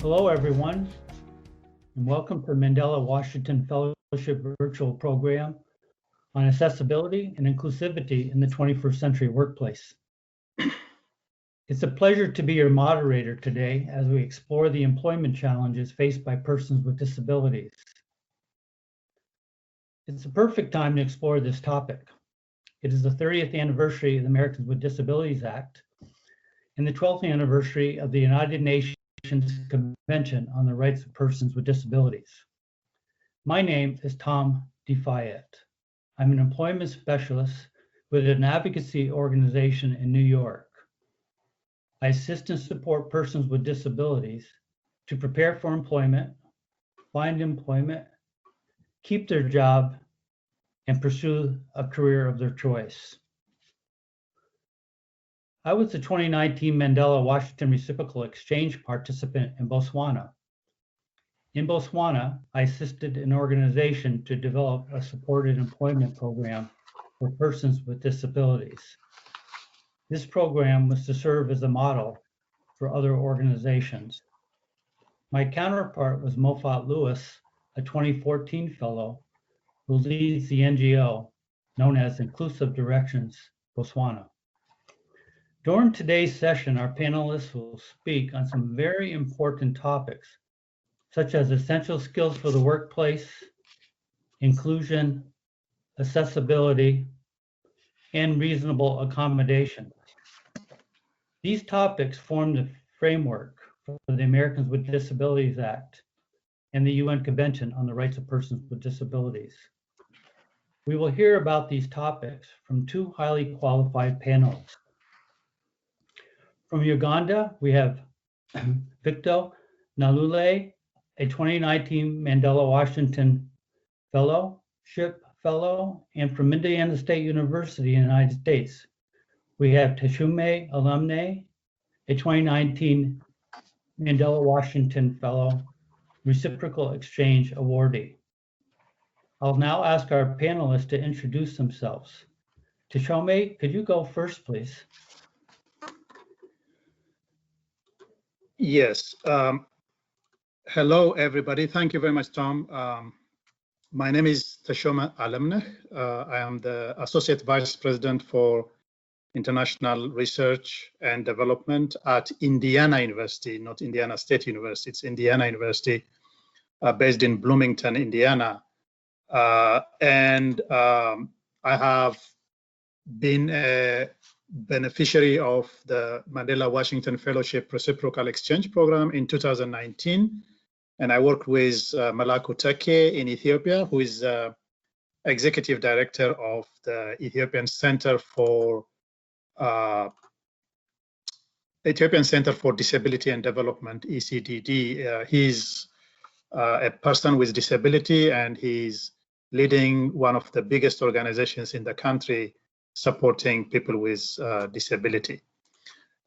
Hello, everyone, and welcome to the Mandela Washington Fellowship Virtual Program on Accessibility and Inclusivity in the 21st Century Workplace. It's a pleasure to be your moderator today as we explore the employment challenges faced by persons with disabilities. It's a perfect time to explore this topic. It is the 30th anniversary of the Americans with Disabilities Act and the 12th anniversary of the United Nations Convention on the Rights of Persons with Disabilities. My name is Tom DeFayette. I'm an employment specialist with an advocacy organization in New York. I assist and support persons with disabilities to prepare for employment, find employment, keep their job, and pursue a career of their choice. I was the 2019 Mandela Washington Reciprocal Exchange participant in Botswana. In Botswana, I assisted an organization to develop a supported employment program for persons with disabilities. This program was to serve as a model for other organizations. My counterpart was Mofat Lewis, a 2014 fellow who leads the NGO known as Inclusive Directions Botswana. During today's session, our panelists will speak on some very important topics, such as essential skills for the workplace, inclusion, accessibility, and reasonable accommodation. These topics form the framework for the Americans with Disabilities Act and the UN Convention on the Rights of Persons with Disabilities. We will hear about these topics from two highly qualified panelists. From Uganda, we have Victor Nalule, a 2019 Mandela Washington Fellowship Fellow, and from Indiana State University in the United States, we have Teshume Alumne, a 2019 Mandela Washington Fellow, Reciprocal Exchange Awardee. I'll now ask our panelists to introduce themselves. Teshume, could you go first, please? Yes. Hello, everybody. Thank you very much, Tom. My name is Teshume Alumne. I am the Associate Vice President for International Research and Development at Indiana University, not Indiana State University. It's Indiana University, based in Bloomington, Indiana. I have been a beneficiary of the Mandela Washington Fellowship Reciprocal Exchange Program in 2019. And I worked with Malaku Take in Ethiopia, who is Executive Director of the Ethiopian Center for Disability and Development, ECDD. He's a person with disability, and he's leading one of the biggest organizations in the country supporting people with disability.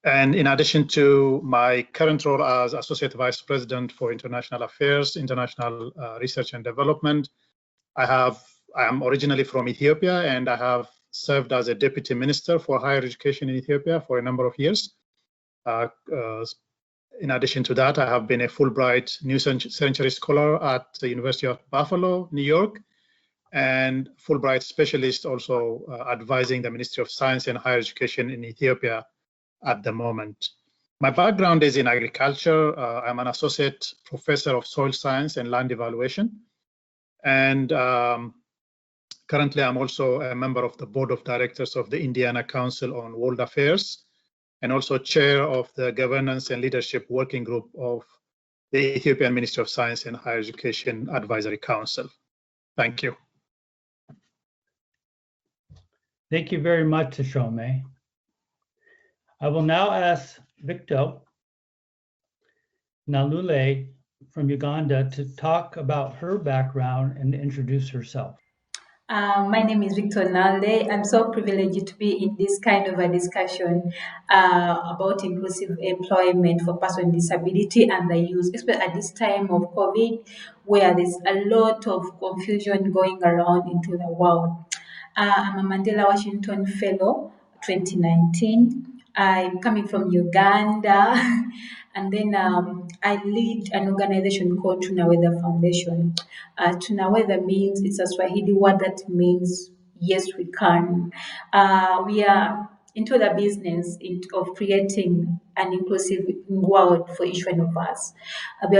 And in addition to my current role as Associate Vice President for International Affairs, International Research and Development, I am originally from Ethiopia, and I have served as a Deputy Minister for Higher Education in Ethiopia for a number of years. In addition to that, I have been a Fulbright New Century Scholar at the University of Buffalo, New York, and Fulbright Specialist, also advising the Ministry of Science and Higher Education in Ethiopia at the moment. My background is in agriculture. I'm an Associate Professor of Soil Science and Land Evaluation. And currently, I'm also a member of the Board of Directors of the Indiana Council on World Affairs, and also Chair of the Governance and Leadership Working Group of the Ethiopian Ministry of Science and Higher Education Advisory Council. Thank you. Thank you very much, Teshume. I will now ask Victor Nalule from Uganda to talk about her background and introduce herself. My name is Victor Nalde. I'm so privileged to be in this kind of a discussion about inclusive employment for persons with disability and the youth, especially at this time of COVID, where there's a lot of confusion going around into the world. I'm a Mandela Washington Fellow, 2019. I'm coming from Uganda, and then I lead an organization called Tunaweza Foundation. Tunaweza means, it's a Swahili word that means yes, we can. We are into the business of creating an inclusive world for each one of us. We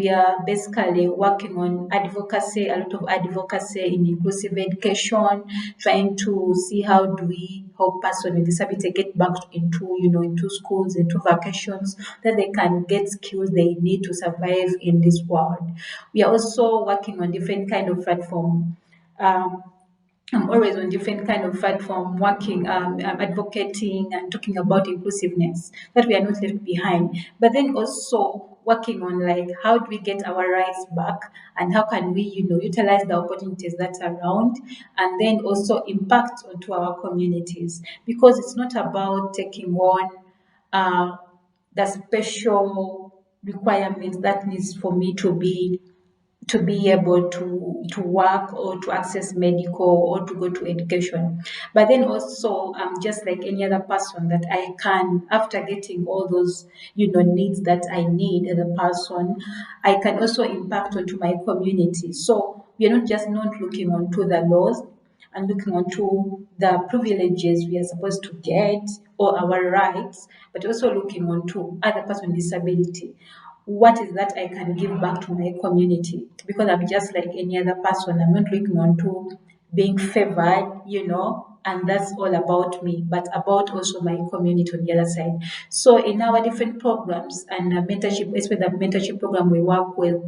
are basically working on advocacy, a lot of advocacy in inclusive education, trying to see how do we help persons with disability get back into schools, into vacations, that they can get skills they need to survive in this world. We are also working on different kind of platform. I'm always on different kind of platform working, advocating and talking about inclusiveness, that we are not left behind. But then also working on like how do we get our rights back and how can we, utilize the opportunities that are around and then also impact onto our communities. Because it's not about taking on the special requirements that needs for me to be able to work or to access medical or to go to education. But then also, just like any other person, that I can, after getting all those, needs that I need as a person, I can also impact onto my community. So we are not just not looking onto the laws and looking onto the privileges we are supposed to get or our rights, but also looking onto other person with disability. What is that I can give back to my community? Because I'm just like any other person. I'm not looking onto being favored, and that's all about me, but about also my community on the other side. So in our different programs and mentorship, especially the mentorship program, we work with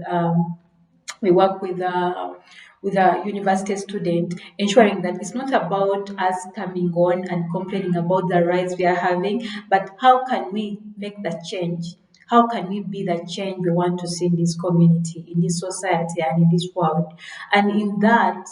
a university student, ensuring that it's not about us coming on and complaining about the rights we are having, but how can we make that change? How can we be the change we want to see in this community, in this society, and in this world? And in that,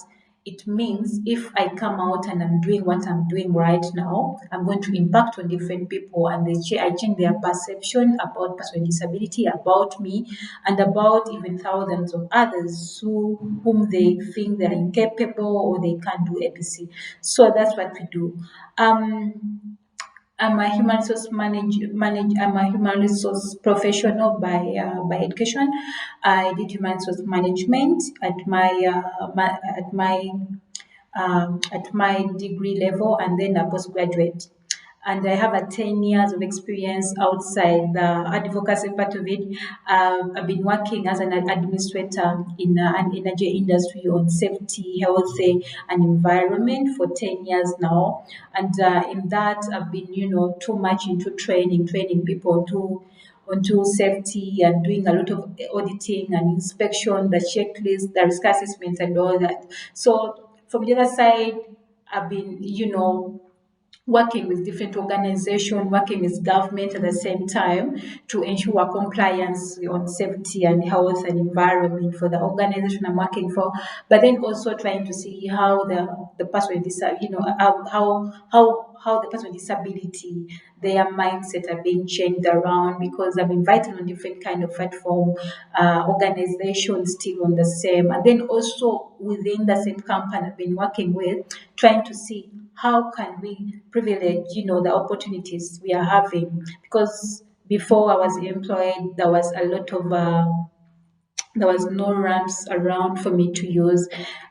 it means if I come out and I'm doing what I'm doing right now, I'm going to impact on different people and I change their perception about person with disability, about me, and about even thousands of others whom they think they're incapable or they can't do ABC. So that's what we do. I'm a human resource I'm a human resource professional by education. I did human resource management at my degree level and then a postgraduate. And I have a 10 years of experience outside the advocacy part of it. I've been working as an administrator in an energy industry on safety, health, and environment for 10 years now. And in that, I've been, too much into training people onto safety and doing a lot of auditing and inspection, the checklist, the risk assessments, and all that. So from the other side, I've been, working with different organizations, working with government at the same time to ensure compliance on safety and health and environment for the organization I'm working for, but then also trying to see how the person with disability, how the person with disability, their mindset are being changed around, because I'm invited on different kind of platform, organizations still on the same, and then also within the same company I've been working with, trying to see how can we privilege, the opportunities we are having, because before I was employed, there was a lot of there was no ramps around for me to use.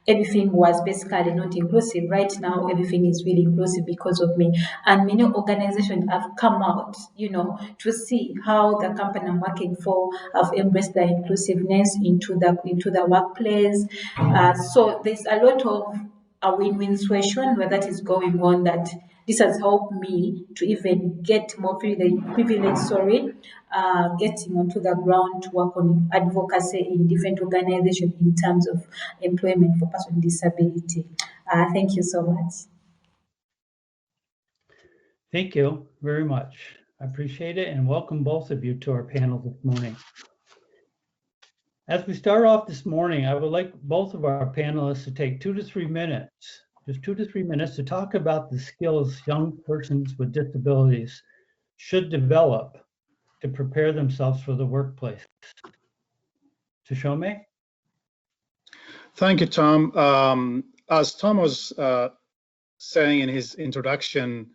Everything was basically not inclusive. Right now, everything is really inclusive because of me. And many organizations have come out, to see how the company I'm working for have embraced the inclusiveness into the workplace. So there's a lot of a win-win situation where that is going on, that this has helped me to even get more privilege, getting onto the ground to work on advocacy in different organizations in terms of employment for persons with disability. Thank you so much. Thank you very much. I appreciate it, and welcome both of you to our panel this morning. As we start off this morning, I would like both of our panelists to take 2 to 3 minutes, just 2 to 3 minutes, to talk about the skills young persons with disabilities should develop to prepare themselves for the workplace. Tashome? Thank you, Tom. As Tom was saying in his introduction,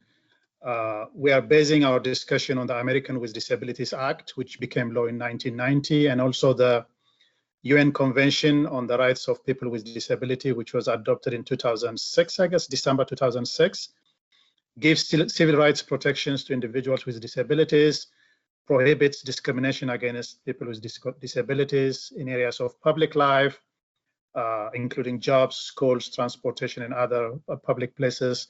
we are basing our discussion on the American with Disabilities Act, which became law in 1990, and also the UN Convention on the Rights of People with Disability, which was adopted in 2006, I guess, December 2006, gives civil rights protections to individuals with disabilities, prohibits discrimination against people with disabilities in areas of public life, including jobs, schools, transportation, and other public places,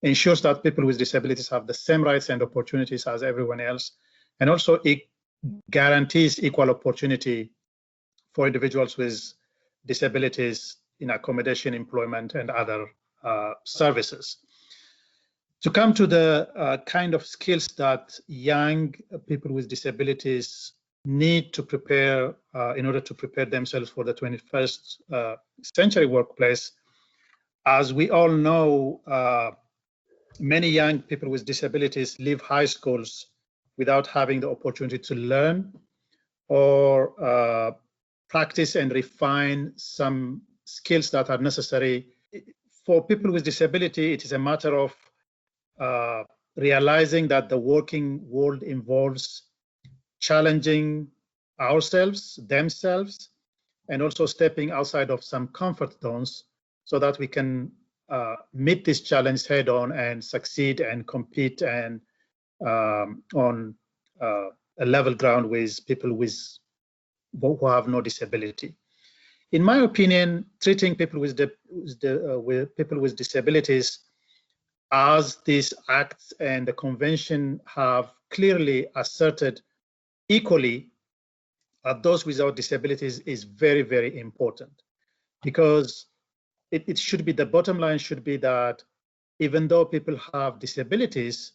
ensures that people with disabilities have the same rights and opportunities as everyone else, and also it guarantees equal opportunity for individuals with disabilities in accommodation, employment, and other services. To come to the kind of skills that young people with disabilities need to prepare in order to prepare themselves for the 21st century workplace, as we all know, many young people with disabilities leave high schools without having the opportunity to learn or practice and refine some skills that are necessary. For people with disability, it is a matter of realizing that the working world involves challenging ourselves, themselves, and also stepping outside of some comfort zones so that we can meet this challenge head on and succeed and compete and on a level ground with people who have no disability. In my opinion, treating people with people with disabilities, as these acts and the convention have clearly asserted, equally at those without disabilities, is very, very important, because it should be, the bottom line should be that even though people have disabilities,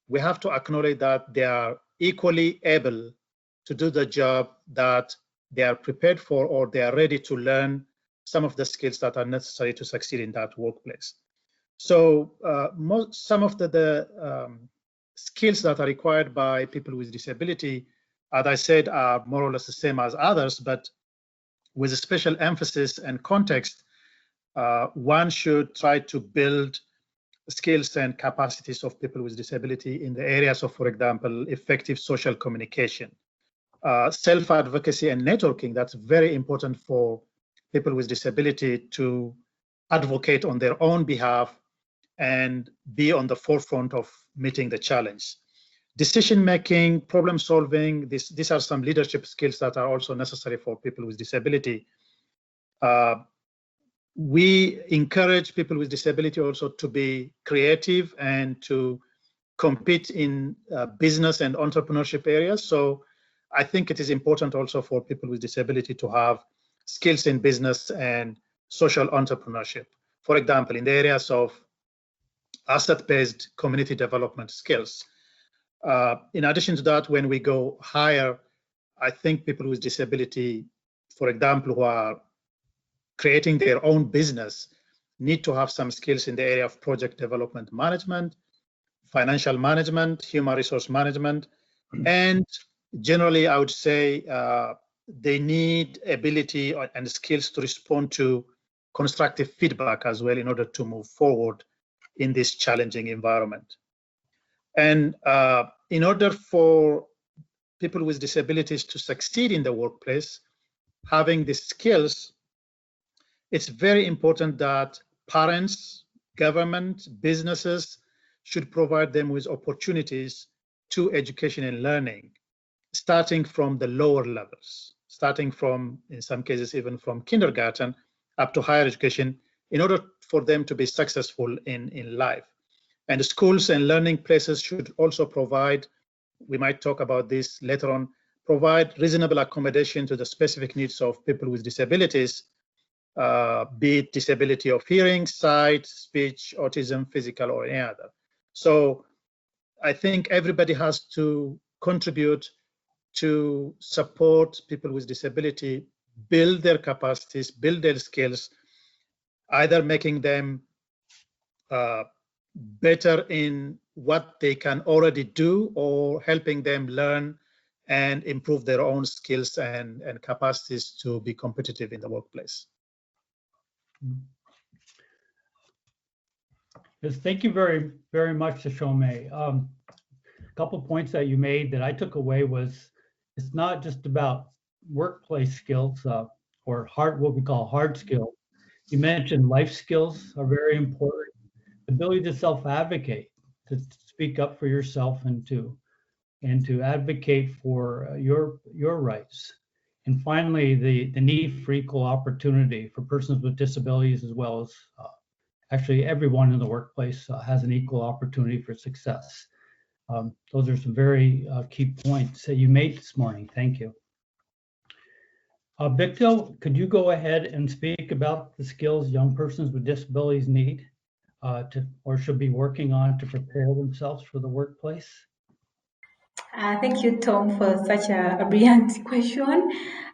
we have to acknowledge that they are equally able to do the job that they are prepared for, or they are ready to learn some of the skills that are necessary to succeed in that workplace. So some of the skills that are required by people with disability, as I said, are more or less the same as others, but with a special emphasis and context, one should try to build skills and capacities of people with disability in the areas of, for example, effective social communication, self-advocacy and networking. That's very important for people with disability to advocate on their own behalf and be on the forefront of meeting the challenge. Decision-making, problem-solving, these are some leadership skills that are also necessary for people with disability. We encourage people with disability also to be creative and to compete in business and entrepreneurship areas. So I think it is important also for people with disability to have skills in business and social entrepreneurship. For example, in the areas of asset-based community development skills. In addition to that, when we go higher, I think people with disability, for example, who are creating their own business, need to have some skills in the area of project development management, financial management, human resource management, and generally, I would say they need ability and skills to respond to constructive feedback as well in order to move forward in this challenging environment. And in order for people with disabilities to succeed in the workplace, having these skills, it's very important that parents, government, businesses should provide them with opportunities to education and learning, starting from the lower levels, starting from, in some cases, even from kindergarten up to higher education, in order for them to be successful in life. And the schools and learning places should also provide, we might talk about this later on, provide reasonable accommodation to the specific needs of people with disabilities, be it disability of hearing, sight, speech, autism, physical, or any other. So I think everybody has to contribute to support people with disability, build their capacities, build their skills, either making them better in what they can already do or helping them learn and improve their own skills and capacities to be competitive in the workplace. Yes, thank you very, very much, Shome. A couple points that you made that I took away was it's not just about workplace skills or hard, what we call hard skills. You mentioned life skills are very important. The ability to self-advocate, to speak up for yourself and to advocate for your rights. And finally, the need for equal opportunity for persons with disabilities as well as actually everyone in the workplace has an equal opportunity for success. Those are some very key points that you made this morning. Thank you. Victor, could you go ahead and speak about the skills young persons with disabilities need or should be working on to prepare themselves for the workplace? Thank you, Tom, for such a brilliant question.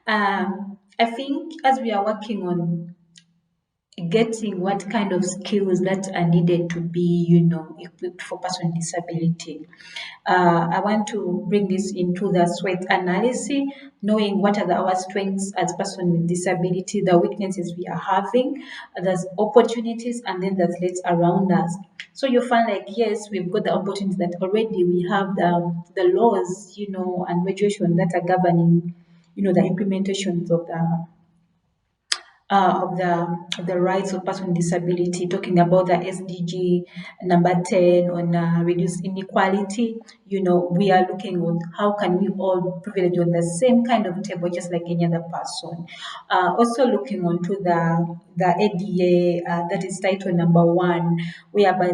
I think as we are working on getting what kind of skills that are needed to be, equipped for person with disability. I want to bring this into the SWOT analysis, knowing what are our strengths as person with disability, the weaknesses we are having, there's opportunities, and then there's threats around us. So you find like, yes, we've got the opportunities that already we have the laws, and regulations that are governing, the implementations of the rights of person with disability, talking about the SDG number 10 on reduce inequality. We are looking at how can we all privilege on the same kind of table, just like any other person. Also looking onto the ADA, that is title number 1, whereby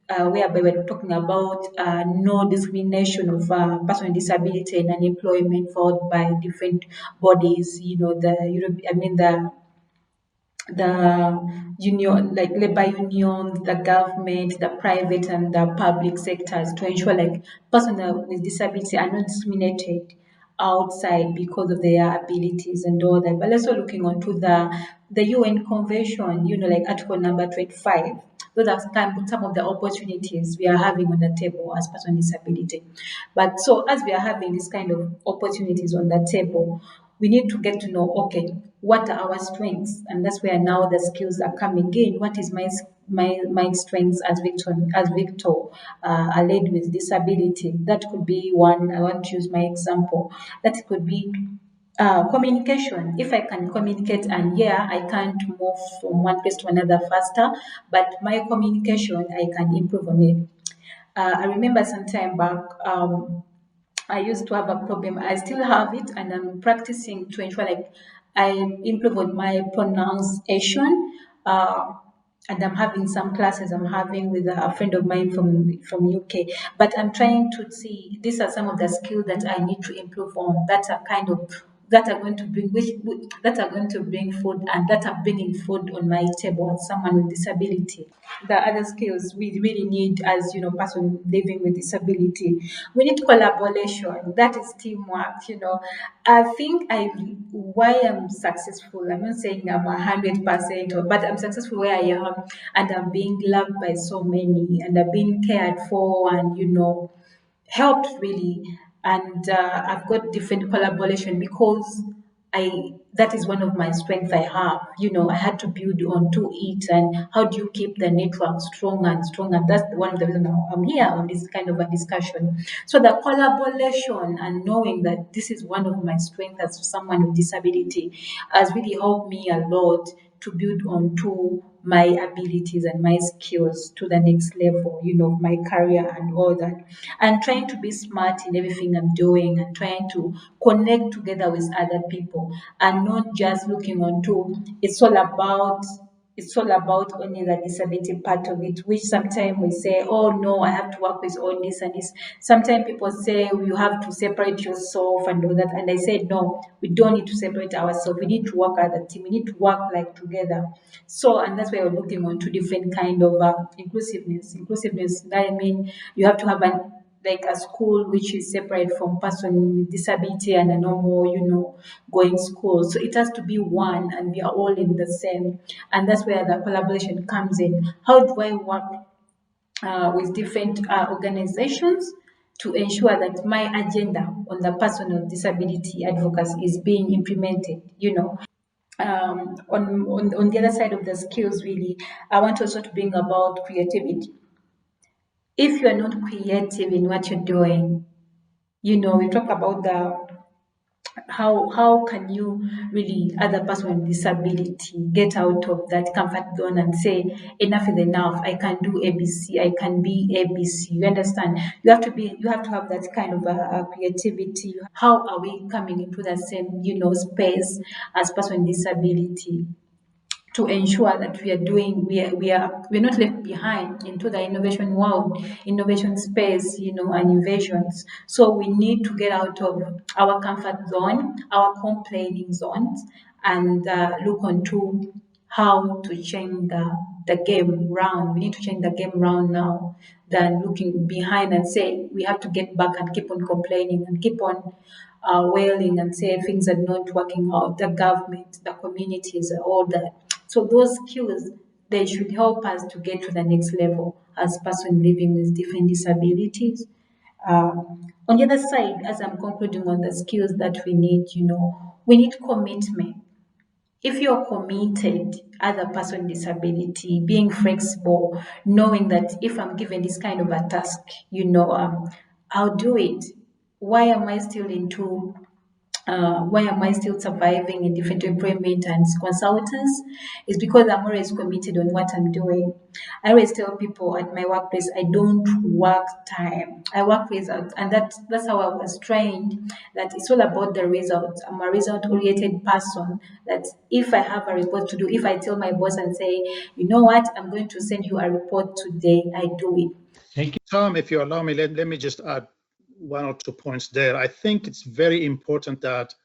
we're talking about no discrimination of person with disability and unemployment followed by different bodies, the Europe, I mean the union, like labor unions, the government, the private and the public sectors to ensure like persons with disability are not discriminated outside because of their abilities and all that. But also looking onto the UN Convention, like Article number 25. Those are some of the opportunities we are having on the table as person with disability. But so as we are having this kind of opportunities on the table, we need to get to know, okay, what are our strengths? And that's where now the skills are coming in. What is my strengths as Victor, a lady with disability? That could be one. I want to use my example. That could be communication. If I can communicate, and yeah, I can't move from one place to another faster, but my communication, I can improve on it. I remember some time back, I used to have a problem. I still have it, and I'm practicing to ensure like I improve on my pronunciation. And I'm having some classes I'm having with a friend of mine from UK. But I'm trying to see these are some of the skills that I need to improve on. That are going to bring that are going to bring food and that are bringing food on my table as someone with disability. The other skills we really need as person living with disability, we need collaboration. That is teamwork. I think why I'm successful, I'm not saying I'm 100%, but I'm successful where I am, and I'm being loved by so many, and I'm being cared for, and helped really. And I've got different collaboration because that is one of my strengths I have. I had to build onto it. And how do you keep the network strong and strong? And that's one of the reasons I'm here on this kind of a discussion. So the collaboration and knowing that this is one of my strengths as someone with disability has really helped me a lot to build onto my abilities and my skills to the next level, my career and all that. And trying to be smart in everything I'm doing and trying to connect together with other people and not just looking onto it's all about only the disability part of it, which sometimes we say, oh no, I have to work with all this and this. Sometimes people say you have to separate yourself and all that. And I said, no, we don't need to separate ourselves. We need to work as a team. We need to work like together. So, and that's why we're looking on to different kind of inclusiveness. Inclusiveness, that I mean, you have to have like a school which is separate from person with disability and a normal, going school. So it has to be one and we are all in the same. And that's where the collaboration comes in. How do I work with different organizations to ensure that my agenda on the personal disability advocacy is being implemented? on the other side of the skills, really, I want also to bring about creativity. If you are not creative in what you're doing, we talk about the how can you really, as a person with disability, get out of that comfort zone and say enough is enough, I can do ABC, I can be ABC. You understand? You have to have that kind of creativity. How are we coming into the same space as person with disability, to ensure that we're not left behind into the innovation world, innovation space, and invasions. So we need to get out of our comfort zone, our complaining zones, and look onto how to change the game round. We need to change the game round now than looking behind and say we have to get back and keep on complaining and keep on wailing and say things are not working out, the government, the communities, all that. So those skills, they should help us to get to the next level as person living with different disabilities. On the other side, as I'm concluding on the skills that we need, we need commitment. If you're committed as a person with disability, being flexible, knowing that if I'm given this kind of a task, I'll do it. Why am I still into why am I still surviving in different employment and consultants? Is because I'm always committed on what I'm doing. I always tell people at my workplace, I don't work time. I work results. And that's how I was trained, that it's all about the results. I'm a result-oriented person, that if I have a report to do, if I tell my boss and say, you know what, I'm going to send you a report today, I do it. Thank you. Tom, if you allow me, let me just add 1 or 2 points there. I think it's very important that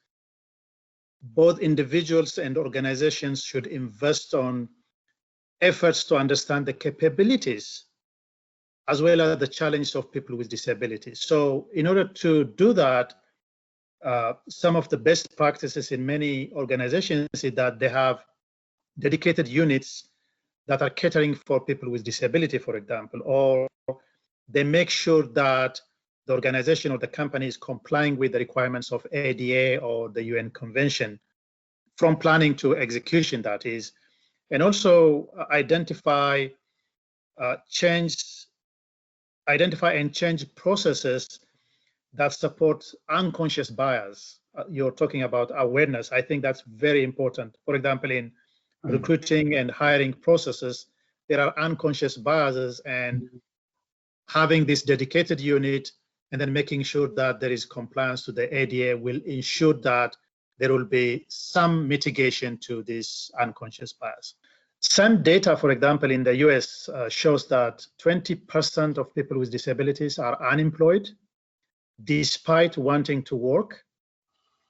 both individuals and organizations should invest on efforts to understand the capabilities as well as the challenges of people with disabilities. So in order to do that, some of the best practices in many organizations is that they have dedicated units that are catering for people with disability, for example, or they make sure that the organization or the company is complying with the requirements of ADA or the UN Convention, from planning to execution, that is, and also identify and change processes that support unconscious bias. You're talking about awareness. I think that's very important. For example, in recruiting and hiring processes, there are unconscious biases, and having this dedicated unit and then making sure that there is compliance to the ADA will ensure that there will be some mitigation to this unconscious bias. Some data, for example, in the US shows that 20% of people with disabilities are unemployed despite wanting to work.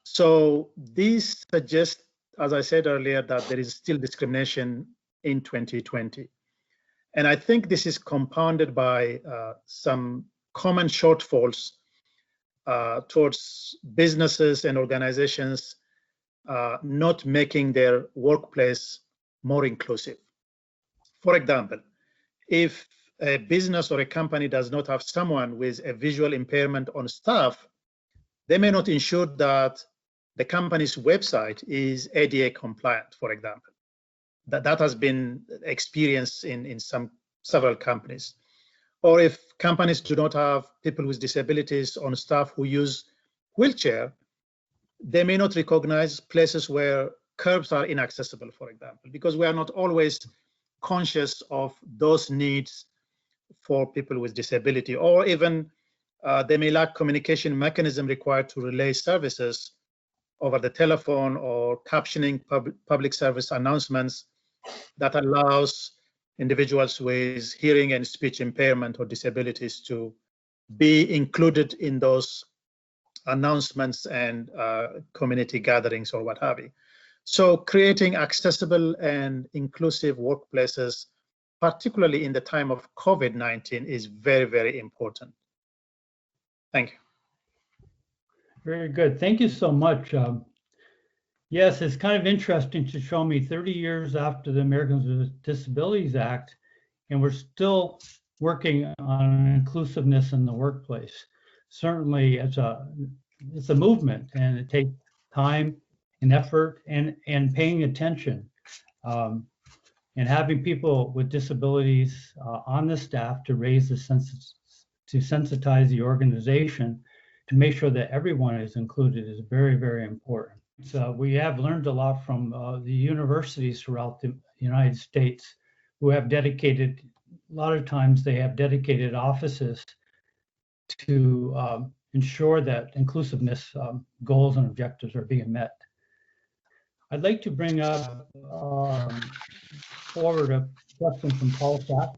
So this suggests, as I said earlier, that there is still discrimination in 2020. And I think this is compounded by some common shortfalls towards businesses and organizations not making their workplace more inclusive. For example, if a business or a company does not have someone with a visual impairment on staff, they may not ensure that the company's website is ADA compliant, for example. That has been experienced in several companies. Or if companies do not have people with disabilities on staff who use wheelchair, they may not recognize places where curbs are inaccessible, for example, because we are not always conscious of those needs for people with disability, or even they may lack communication mechanism required to relay services over the telephone or captioning public service announcements that allows individuals with hearing and speech impairment or disabilities to be included in those announcements and community gatherings or what have you. So creating accessible and inclusive workplaces, particularly in the time of COVID-19, is very, very important. Thank you. Very good. Thank you so much. Yes, it's kind of interesting to show me 30 years after the Americans with Disabilities Act, and we're still working on inclusiveness in the workplace. Certainly, it's a movement, and it takes time and effort and paying attention. And having people with disabilities on the staff to raise the to sensitize the organization to make sure that everyone is included is very, very important. So we have learned a lot from the universities throughout the United States who have dedicated, a lot of times they have dedicated offices to ensure that inclusiveness goals and objectives are being met. I'd like to bring up forward a question from Paul Sapp,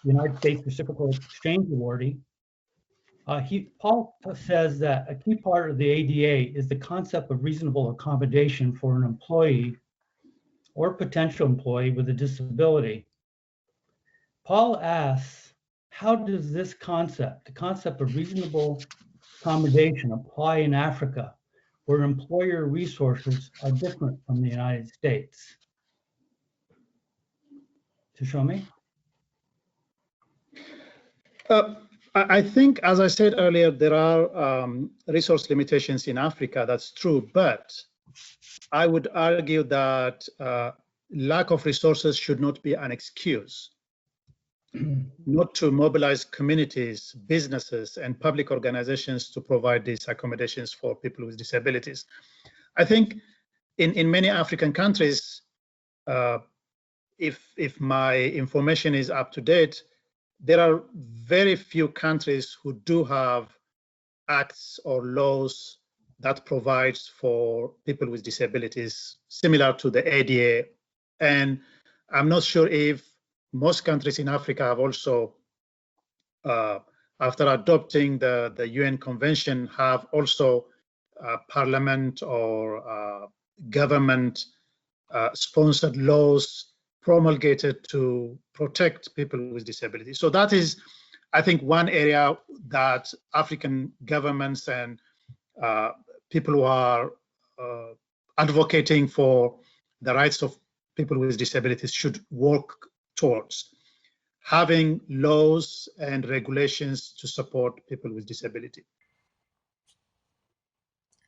United States Reciprocal Exchange Awardee. Paul says that a key part of the ADA is the concept of reasonable accommodation for an employee or potential employee with a disability. Paul asks, how does this concept, the concept of reasonable accommodation, apply in Africa, where employer resources are different from the United States? To show me? I think, as I said earlier, there are resource limitations in Africa. That's true, but I would argue that lack of resources should not be an excuse not to mobilize communities, businesses, and public organizations to provide these accommodations for people with disabilities. I think in many African countries, if my information is up to date, there are very few countries who do have acts or laws that provides for people with disabilities similar to the ADA. And I'm not sure if most countries in Africa have also, after adopting the UN Convention, have also parliament or government sponsored laws promulgated to protect people with disabilities. So that is, I think, one area that African governments and people who are advocating for the rights of people with disabilities should work towards, having laws and regulations to support people with disability.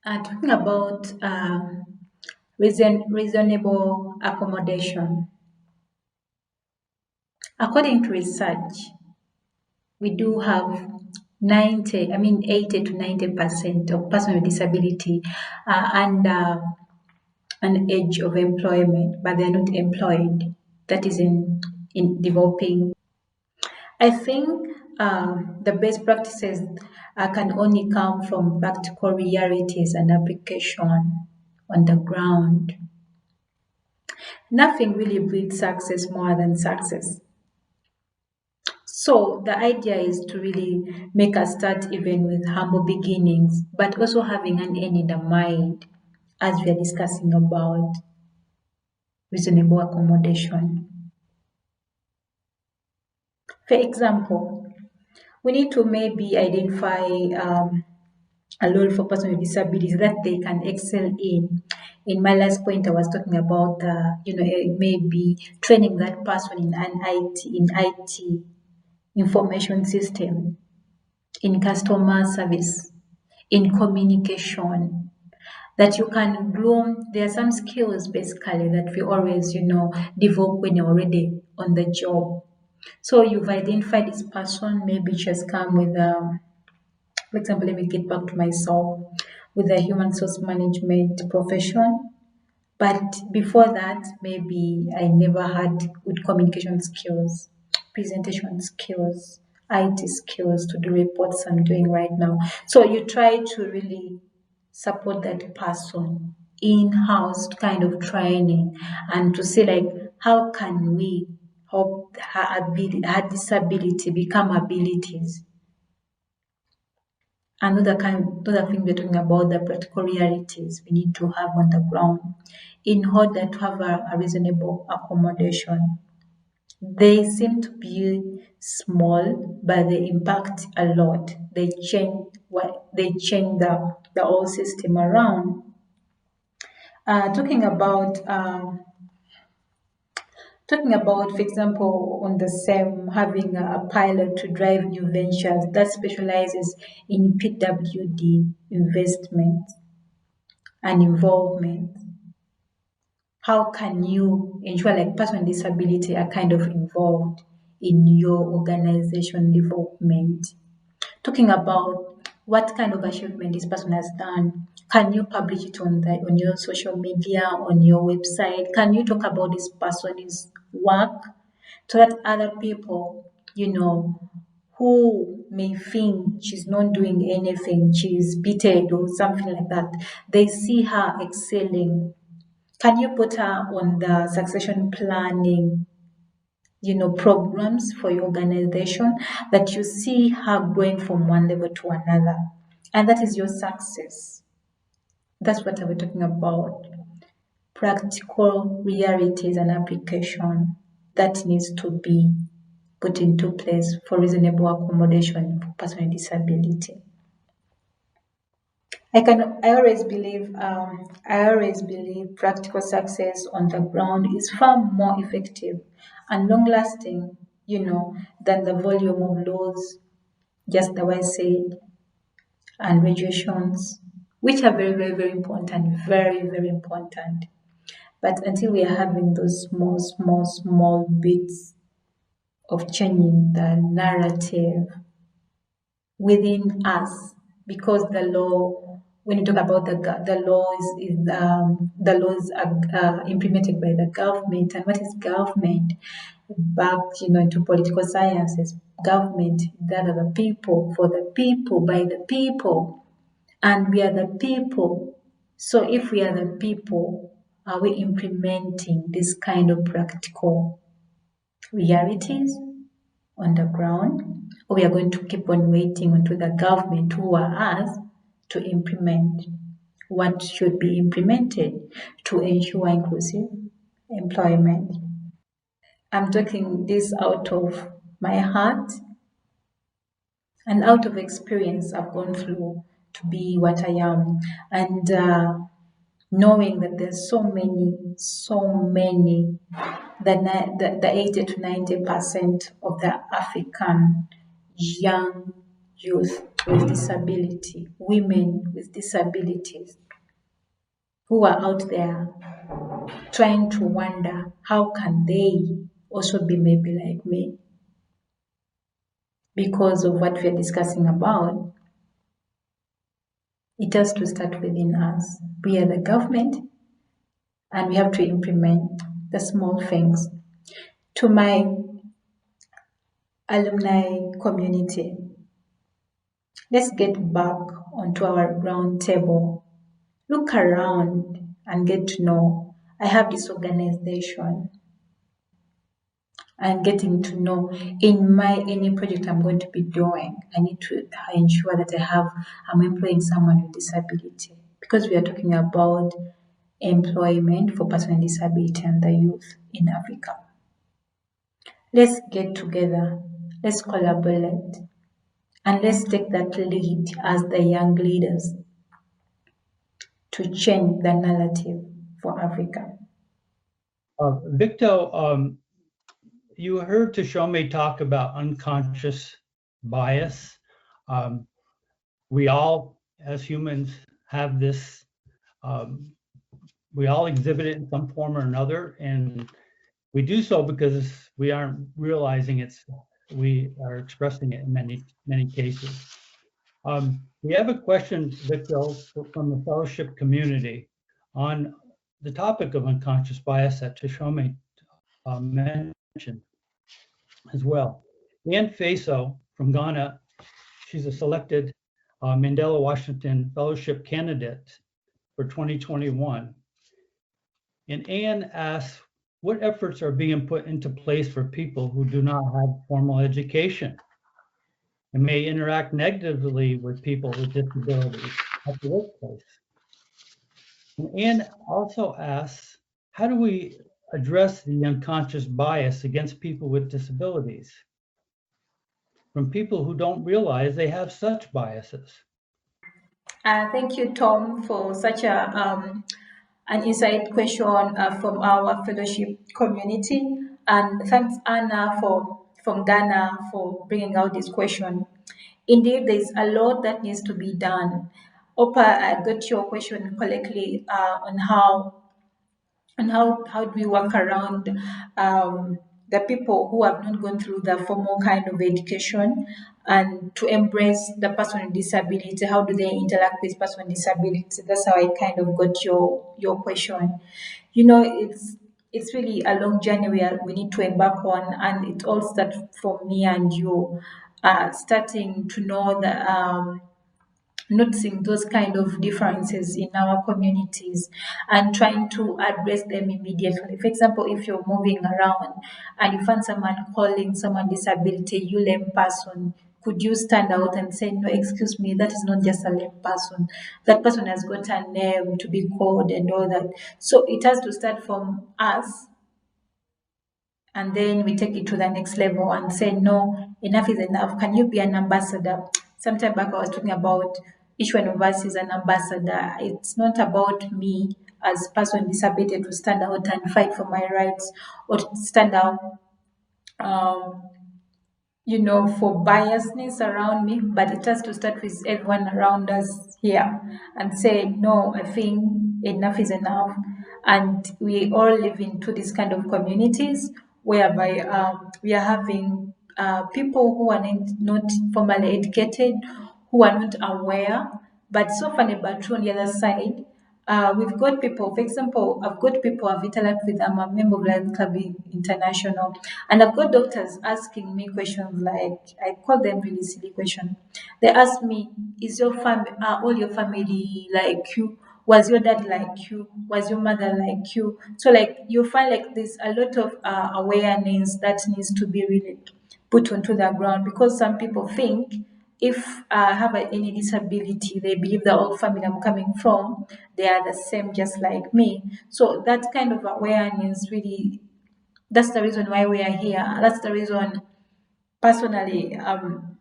Talking about reasonable accommodation. According to research, we do have 80 to 90% of persons with disability under an age of employment, but they're not employed. That is in developing. I think the best practices can only come from practical realities and application on the ground. Nothing really breeds success more than success. So the idea is to really make a start even with humble beginnings, but also having an end in the mind as we are discussing about reasonable accommodation. For example, we need to maybe identify a role for persons with disabilities that they can excel in. In my last point, I was talking about, maybe training that person in IT, information system, in customer service, in communication, that you can groom. There are some skills basically that we always, develop when you're already on the job. So you've identified this person, maybe she has come with, for example, let me get back to myself, with a human resource management profession. But before that, maybe I never had good communication skills, presentation skills, IT skills to do reports I'm doing right now. So you try to really support that person in-house kind of training and to see like how can we help her disability become abilities. Another thing we're talking about, the practical realities we need to have on the ground in order to have a reasonable accommodation. They seem to be small, but they impact a lot. They change the whole system around. Talking about, for example, on the same, having a pilot to drive new ventures that specializes in PWD investment. and involvement. How can you ensure like person with disability are kind of involved in your organization development? Talking about what kind of achievement this person has done. Can you publish it on your social media, on your website? Can you talk about this person's work so that other people, who may think she's not doing anything, she's bitter or something like that, they see her excelling. Can you put her on the succession planning, programs for your organization that you see her going from one level to another? And that is your success. That's what we're talking about. Practical realities and application that needs to be put into place for reasonable accommodation for person with disability. I always believe practical success on the ground is far more effective and long lasting, than the volume of laws, just the way I said, and regulations, which are very, very, very important, very, very important. But until we are having those small, small, small bits of changing the narrative within us, because the law, when you talk about the laws are implemented by the government. And what is government? Back, into political sciences, government, that are the people, for the people, by the people, and we are the people. So if we are the people, are we implementing this kind of practical realities on the ground, or we are going to keep on waiting until the government, who are us, to implement what should be implemented to ensure inclusive employment? I'm talking this out of my heart and out of experience I've gone through to be what I am, and knowing that there's so many, the 80 to 90% of the African young youth with disability, women with disabilities, who are out there trying to wonder how can they also be maybe like me, because of what we're discussing about. It has to start within us. We are the government, and we have to implement the small things. To my alumni community, let's get back onto our round table. Look around and get to know. I have this organization. I'm getting to know in any project I'm going to be doing, I need to ensure that I'm employing someone with disability, because we are talking about employment for person with disability and the youth in Africa. Let's get together, let's collaborate, and let's take that lead as the young leaders to change the narrative for Africa. Victor, you heard Tashome talk about unconscious bias. We all, as humans, have this. We all exhibit it in some form or another, and we do so because we aren't realizing we are expressing it in many cases. We have a question, Victor, from the fellowship community on the topic of unconscious bias that Tashome mentioned as well. Ann Faso from Ghana, she's a selected Mandela Washington Fellowship candidate for 2021. And Ann asks, what efforts are being put into place for people who do not have formal education and may interact negatively with people with disabilities at the workplace? And Ann also asks, how do we address the unconscious bias against people with disabilities from people who don't realize they have such biases? Thank you, Tom, for such an insight question from our fellowship community. And thanks, Anna, from Ghana, for bringing out this question. Indeed, there's a lot that needs to be done. Opa, I got your question correctly on how do we work around the people who have not gone through the formal kind of education and to embrace the person with disability. How do they interact with person with disability? That's how I kind of got your question. It's really a long journey we need to embark on, and it all starts from me and you starting to know the noticing those kind of differences in our communities and trying to address them immediately. For example, if you're moving around and you find someone calling someone disability, you lame person, could you stand out and say, no, excuse me, that is not just a lame person. That person has got a name to be called and all that. So it has to start from us, and then we take it to the next level and say, no, enough is enough. Can you be an ambassador? Sometime back, I was talking about each one of us is an ambassador. It's not about me as a person with disability to stand out and fight for my rights or to stand out um, for biasness around me, but it has to start with everyone around us here and say, no, I think enough is enough. And we all live into this kind of communities whereby we are having people who are not formally educated, who are not aware, but so funny, but true on the other side. We've got people, for example, I've got people I've interacted with. I'm a member of Lions Club International, and I've got doctors asking me questions like, I call them really silly questions. They ask me, is your family, all your family like you? Was your dad like you? Was your mother like you? So like you find like there's a lot of awareness that needs to be really put onto the ground, because some people think if I have any disability, they believe the whole family I'm coming from, they are the same just like me. So that kind of awareness really, that's the reason why we are here. That's the reason personally I'm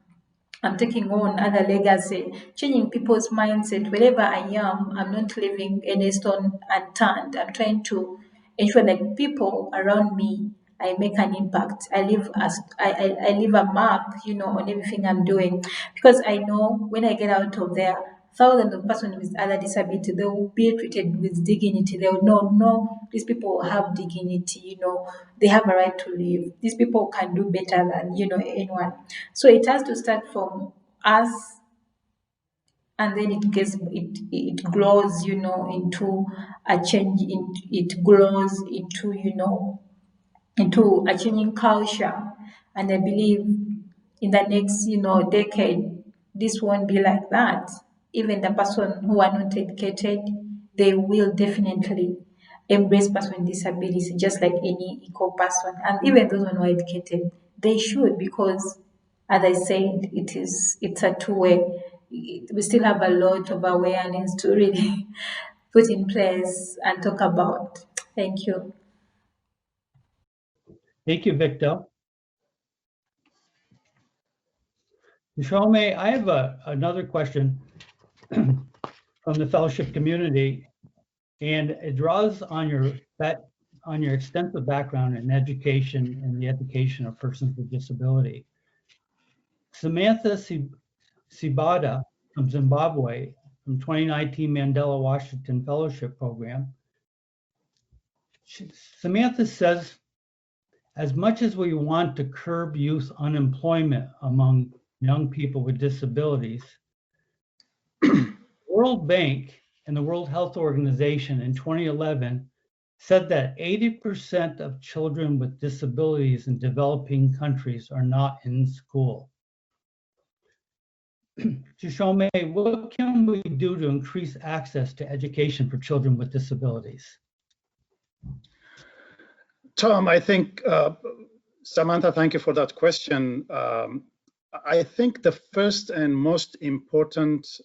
taking on other legacy, changing people's mindset. Wherever I am, I'm not leaving any stone unturned. I'm trying to ensure that people around me, I make an impact. I leave a mark, on everything I'm doing, because I know when I get out of there, thousands of persons with other disability, they will be treated with dignity. They will know, no, these people have dignity, they have a right to live. These people can do better than, anyone. So it has to start from us, and then it grows, into a change, it grows into a changing culture. And I believe in the next, decade, this won't be like that. Even the person who are not educated, they will definitely embrace person with disability just like any equal person. And even those who are not educated, they should, because as I said, it's a two-way. We still have a lot of awareness to really put in place and talk about. Thank you. Thank you, Victor. Shome, I have another question from the fellowship community, and it draws on your extensive background in education and the education of persons with disability. Samantha Sibada from Zimbabwe, from 2019 Mandela Washington Fellowship Program. Samantha says, as much as we want to curb youth unemployment among young people with disabilities, World Bank and the World Health Organization in 2011 said that 80% of children with disabilities in developing countries are not in school. Shome, what can we do to increase access to education for children with disabilities? Tom, I think, Samantha, thank you for that question. I think the first and most important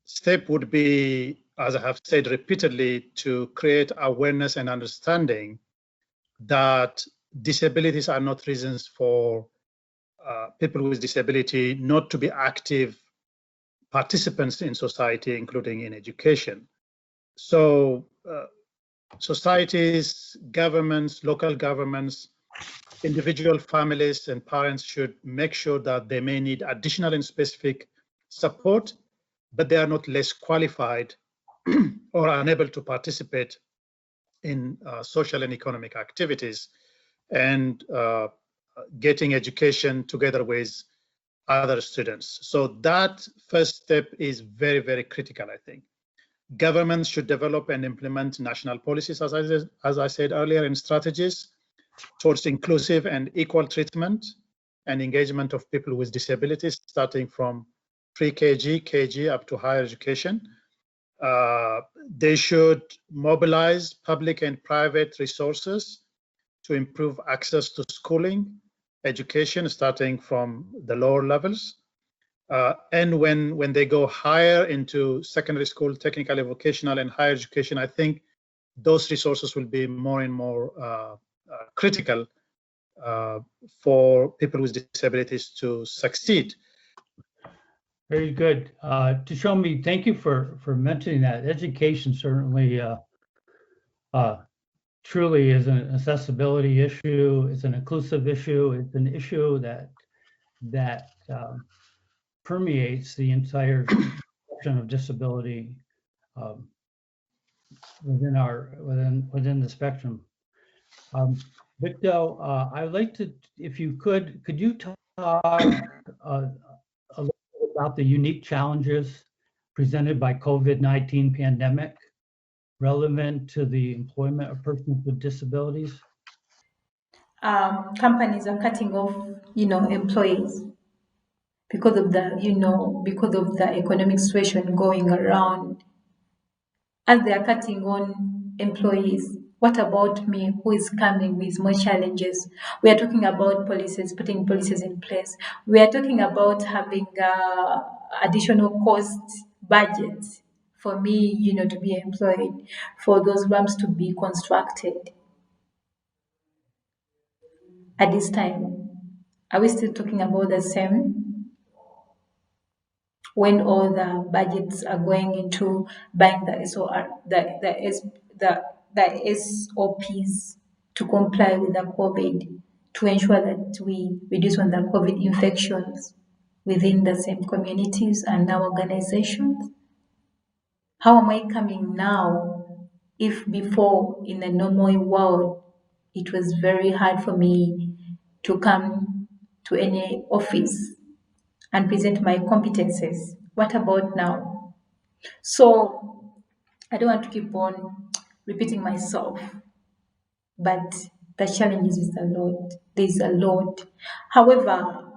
step would be, as I have said repeatedly, to create awareness and understanding that disabilities are not reasons for people with disability not to be active participants in society, including in education. So societies, governments, local governments, individual families and parents should make sure that they may need additional and specific support but they are not less qualified or unable to participate in social and economic activities and getting education together with other students. So that first step is very, very critical, I think. Governments should develop and implement national policies, as I said earlier, and strategies towards inclusive and equal treatment and engagement of people with disabilities, starting from pre-KG, KG, up to higher education. They should mobilize public and private resources to improve access to schooling, education, starting from the lower levels. And when they go higher into secondary school, technical, vocational, and higher education, I think those resources will be more and more critical for people with disabilities to succeed. Very good. Tashomi, thank you for mentioning that. Education certainly truly is an accessibility issue. It's an inclusive issue. It's an issue that permeates the entire spectrum of disability um, within the spectrum. Victor, I would like to, if you could you talk a little bit about the unique challenges presented by COVID-19 pandemic relevant to the employment of persons with disabilities? Companies are cutting off, employees because of the economic situation going around, and they are cutting on employees. What about me, who is coming with more challenges? We are talking about policies, putting policies in place. We are talking about having additional cost budgets for me, to be employed, for those ramps to be constructed at this time. Are we still talking about the same when all the budgets are going into buying the SOR, the SOPs to comply with the COVID, to ensure that we reduce on the COVID infections within the same communities and our organizations? How am I coming now if before in a normal world it was very hard for me to come to any office and present my competences? What about now? So I don't want to keep on repeating myself, but the challenges is a lot. There's a lot. However,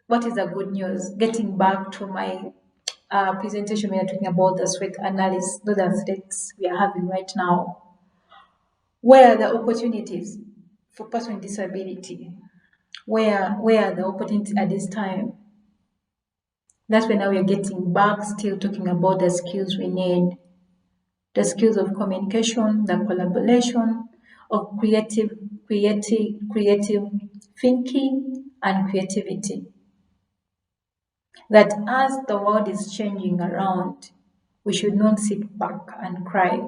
what is the good news? Getting back to my presentation, we are talking about the threat analysis, those are threats we are having right now. Where are the opportunities for person with disability? Where are the opportunities at this time? That's when now we are getting back, still talking about the skills we need. The skills of communication, the collaboration, of creative thinking and creativity. That as the world is changing around, we should not sit back and cry.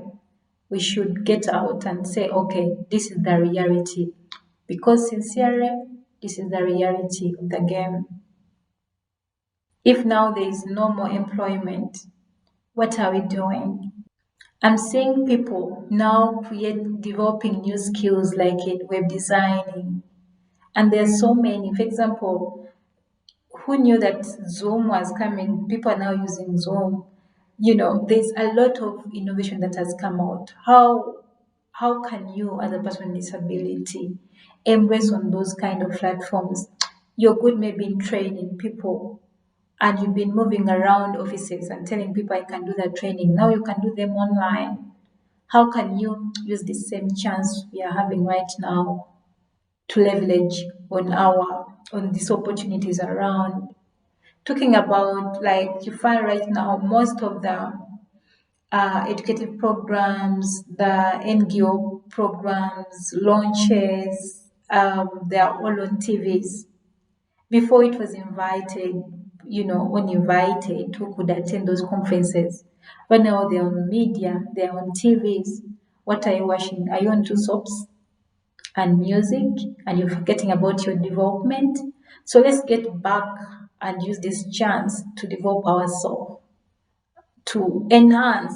We should get out and say, okay, this is the reality. Because sincerely, this is the reality of the game. If now there is no more employment, what are we doing? I'm seeing people now developing new skills like web designing. And there are so many. For example, who knew that Zoom was coming? People are now using Zoom. There's a lot of innovation that has come out. How can you, as a person with disability, embrace on those kind of platforms? You're good maybe in training people, and you've been moving around offices and telling people I can do that training. Now you can do them online. How can you use the same chance we are having right now to leverage on these opportunities around? Talking about, like, you find right now most of the educative programs, the NGO programs, launches, they are all on TVs. Before it was invited, uninvited, who could attend those conferences. But now they're on media, they're on TVs. What are you watching? Are you on two soaps and music, and you're forgetting about your development? So let's get back and use this chance to develop ourselves. to enhance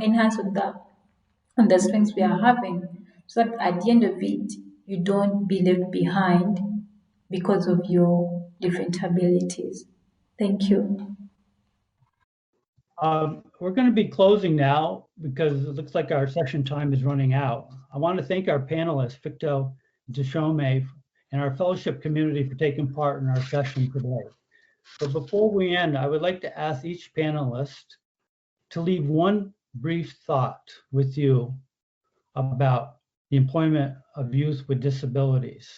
enhance on the strengths we are having, so that at the end of it, you don't be left behind because of your different abilities. Thank you. We're going to be closing now because it looks like our session time is running out. I want to thank our panelists, Victor Deshome, and our fellowship community for taking part in our session today. But before we end, I would like to ask each panelist to leave one brief thought with you about the employment of youth with disabilities.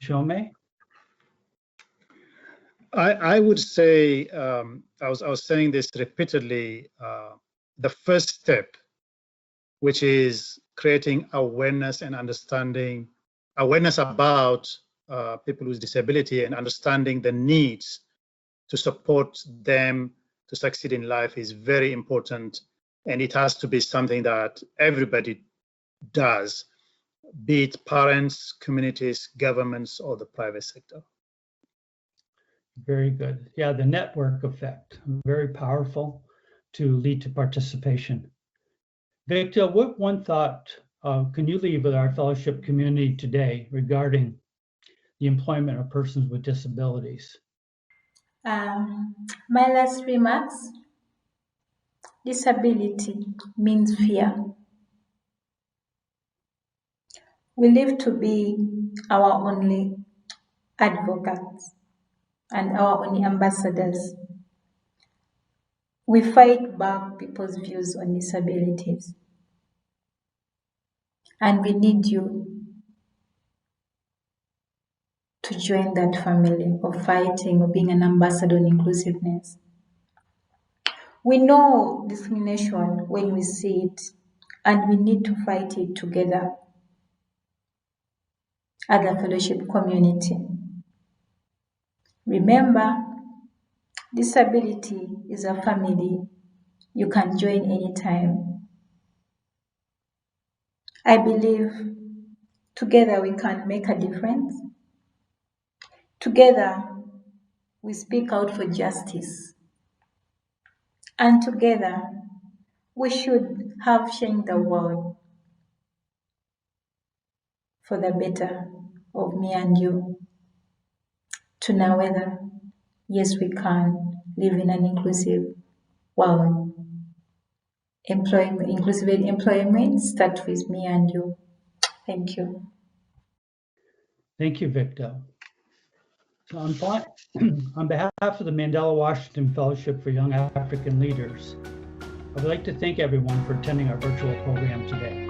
Deshome? I would say, I was saying this repeatedly, the first step, which is creating awareness and understanding, awareness about people with disability and understanding the needs to support them to succeed in life is very important. And it has to be something that everybody does, be it parents, communities, governments, or the private sector. Very good. Yeah, the network effect, very powerful to lead to participation. Victor, what one thought can you leave with our fellowship community today regarding the employment of persons with disabilities? My last remarks: disability means fear. We live to be our only advocates and our only ambassadors. We fight back people's views on disabilities. And we need you to join that family of fighting or being an ambassador on inclusiveness. We know discrimination when we see it, and we need to fight it together as a fellowship community. Remember, disability is a family you can join anytime. I believe together we can make a difference. Together we speak out for justice. And together we should have changed the world for the better of me and you. Tunaweza, yes we can live in an inclusive world. Inclusive employment starts with me and you. Thank you. Thank you, Victor. So on behalf of the Mandela Washington Fellowship for Young African Leaders, I would like to thank everyone for attending our virtual program today.